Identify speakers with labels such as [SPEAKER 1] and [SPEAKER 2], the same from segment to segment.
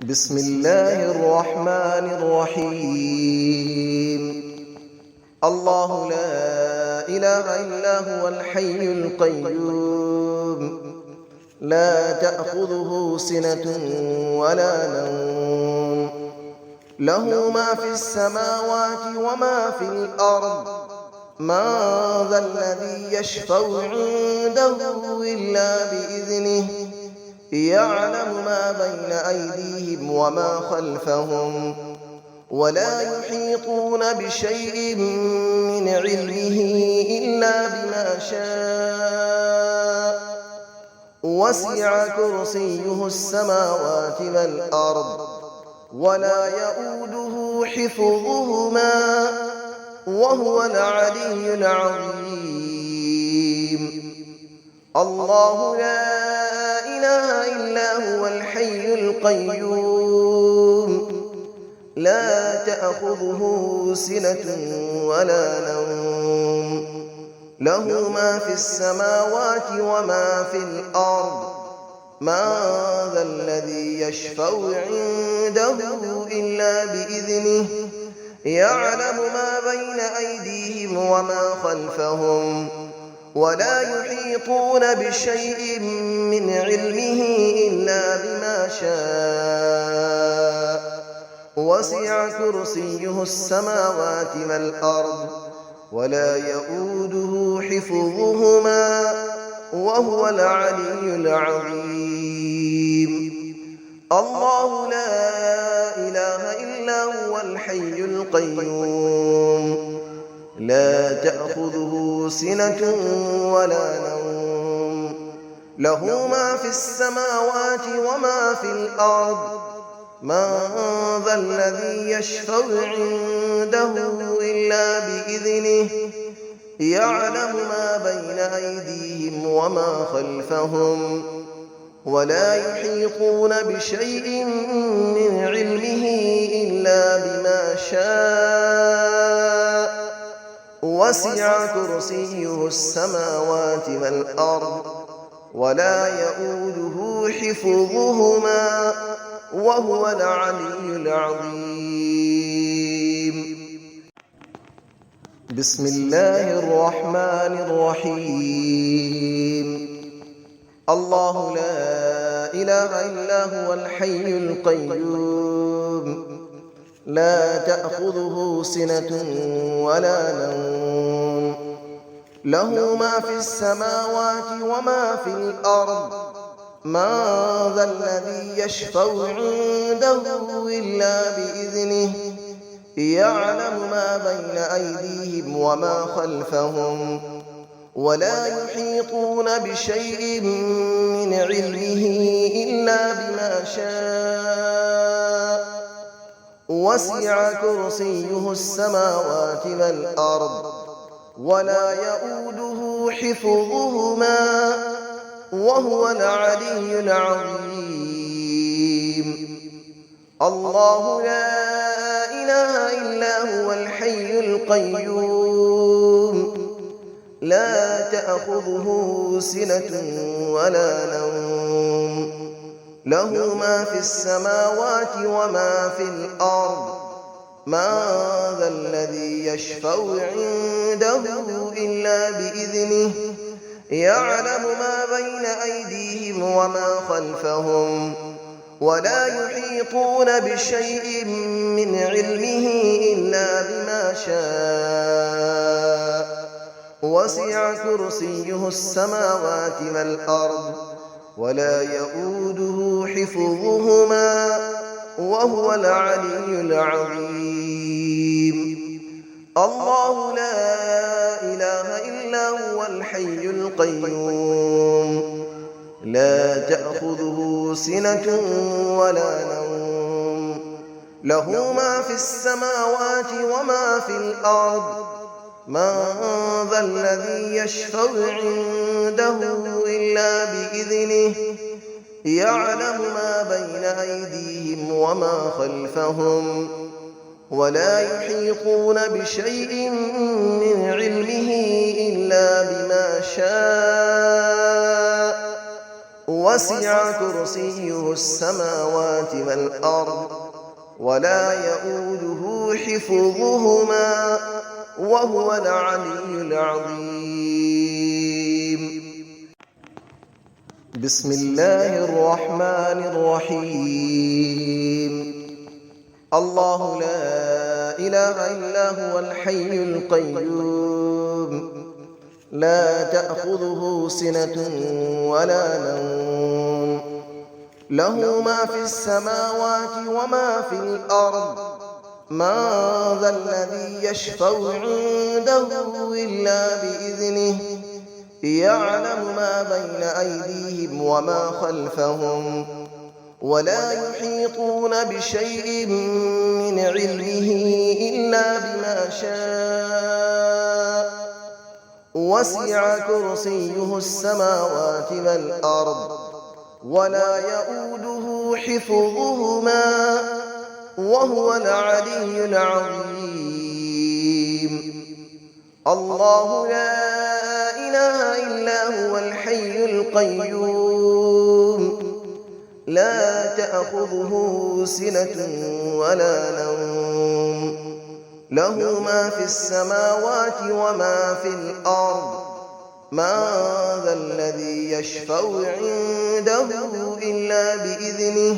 [SPEAKER 1] بسم الله الرحمن الرحيم. الله لا إله إلا هو الحي القيوم، لا تأخذه سنة ولا نوم، له ما في السماوات وما في الأرض. من ذا الذي يشفع عنده إلا بإذنه، يعلم ما بين أيديهم وما خلفهم، ولا يحيطون بشيء من علمه إلا بما شاء. وسع كرسيه السماوات والأرض، ولا يؤوده حفظهما، وهو العلي العظيم. الله لا إله إلا هو الحي القيوم، لا تأخذه سنة ولا نوم، له ما في السماوات وما في الأرض. من ذا الذي يشفع عنده إلا بإذنه، يعلم ما بين أيديهم وما خلفهم، ولا يحيطون بشيء من علمه إلا بما شاء. وسع كرسيه السماوات والأرض، ولا يؤوده حفظهما، وهو العلي العظيم. الله لا إله إلا هو الحي القيوم، لا تأخذه سنة ولا نوم، له ما في السماوات وما في الأرض. من ذا الذي يشفع عنده إلا بإذنه، يعلم ما بين أيديهم وما خلفهم، ولا يحيطون بشيء من علمه إلا بما شاء. وسع كرسيه السماوات والأرض، ولا يؤوده حفظهما، وهو العلي العظيم. بسم الله الرحمن الرحيم. الله لا إله إلا هو الحي القيوم، لا تأخذه سنة ولا نوم، له ما في السماوات وما في الأرض. من ذا الذي يشفع عنده إلا بإذنه، يعلم ما بين أيديهم وما خلفهم، ولا يحيطون بشيء من علمه إلا بما شاء. وسع كرسيه السماوات والأرض، ولا يؤوده حفظهما، وهو العلي العظيم. الله لا إله إلا هو الحي القيوم، لا تأخذه سنة ولا نوم، له ما في السماوات وما في الأرض. من ذا الذي يشفع عنده إلا بإذنه، يعلم ما بين أيديهم وما خلفهم، ولا يحيطون بشيء من علمه إلا بما شاء. وسع كرسيه السماوات والأرض، ولا يؤوده حفظهما، وهو العلي العظيم. الله لا إله إلا هو الحي القيوم، لا تأخذه سنة ولا نوم، له ما في السماوات وما في الأرض. من ذا الذي يشفع عنده إلا بإذنه، يعلم ما بين أيديهم وما خلفهم، ولا يحيطون بشيء من علمه إلا بما شاء. وسع كرسيه السماوات والأرض ولا يؤوده حفظهما وهو العلي العظيم. بسم الله الرحمن الرحيم. الله لا إله إلا هو الحي القيوم لا تأخذه سنة ولا نوم له ما في السماوات وما في الأرض من ذا الذي يشفع عنده إلا بإذنه يعلم ما بين أيديهم وما خلفهم ولا يحيطون بشيء من علمه إلا بما شاء وسع كرسيه السماوات والأرض ولا يؤوده حفظهما وهو العلي العظيم. الله لا إله إلا هو الحي القيوم لا تأخذه سنة ولا نوم له ما في السماوات وما في الأرض من ذا الذي يشفع عنده إلا بإذنه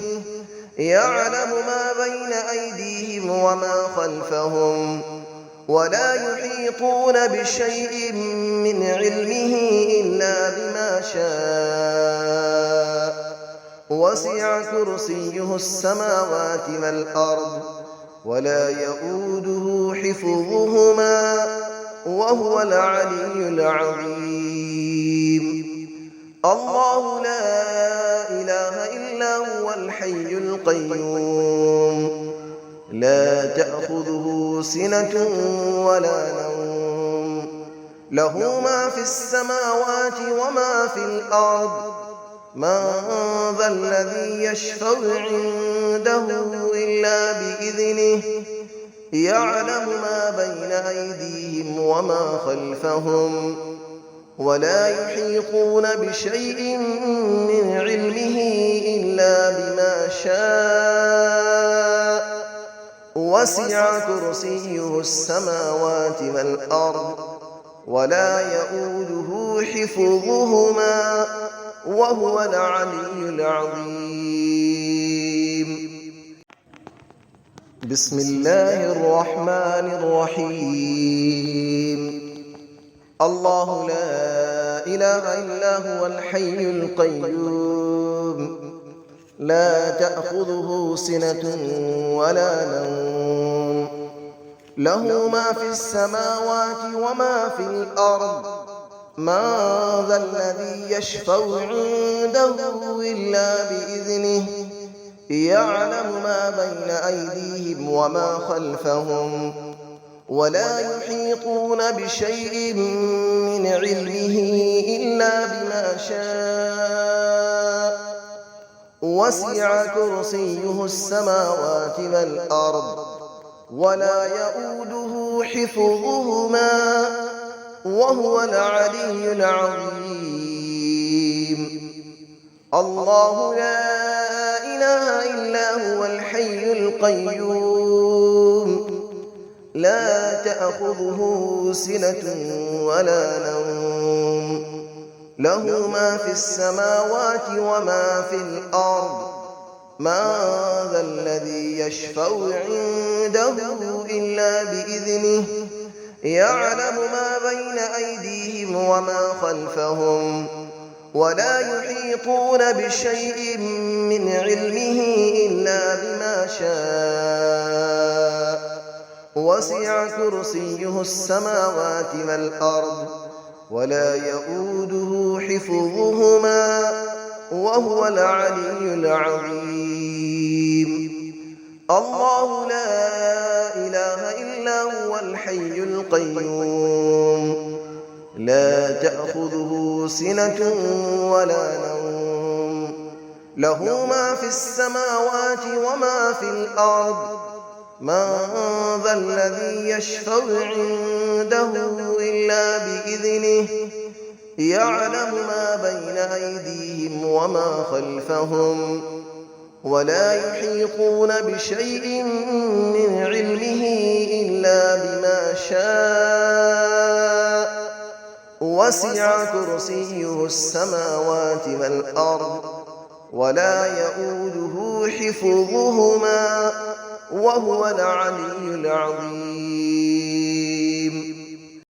[SPEAKER 1] يعلم ما بين أيديهم وما خلفهم ولا يحيطون بشيء من علمه إلا بما شاء وسع كرسيه السماوات والأرض ولا يؤوده حفظهما وهو العلي العظيم. الله لا إله إلا هو الحي القيوم لا تأخذه سنة ولا نوم له ما في السماوات وما في الأرض من ذا الذي يشفع عنده إلا بإذنه يعلم ما بين أيديهم وما خلفهم ولا يحيطون بشيء من علمه إلا بما شاء وسع كرسيه السماوات والأرض ولا يؤوده حفظهما وهو العلي العظيم. بسم الله الرحمن الرحيم. الله لا إله إلا هو الحي القيوم لا تأخذه سنة ولا نوم له ما في السماوات وما في الأرض من ذا الذي يشفع عنده إلا بإذنه يعلم ما بين أيديهم وما خلفهم ولا يحيطون بشيء من علمه إلا بما شاء وسع كرسيه السماوات والأرض ولا يؤوده حفظهما وهو العلي العظيم. الله لا إله إلا هو الحي القيوم لا تأخذه سنة ولا نوم له ما في السماوات وما في الأرض من ذا الذي يشفع عنده إلا بإذنه يعلم ما بين أيديهم وما خلفهم ولا يحيطون بشيء من علمه إلا بما شاء وسع كرسيه السماوات والأرض ولا يؤوده حفظهما وهو العلي العظيم. الله لا إله إلا هو الحي القيوم لا تأخذه سنة ولا نوم له ما في السماوات وما في الأرض من ذا الذي يشفع عنده إلا بإذنه يعلم ما بين أيديهم وما خلفهم ولا يحيطون بشيء من علمه إلا بما شاء وسع كرسيه السماوات والأرض ولا يئوده حفظهما وهو العلي العظيم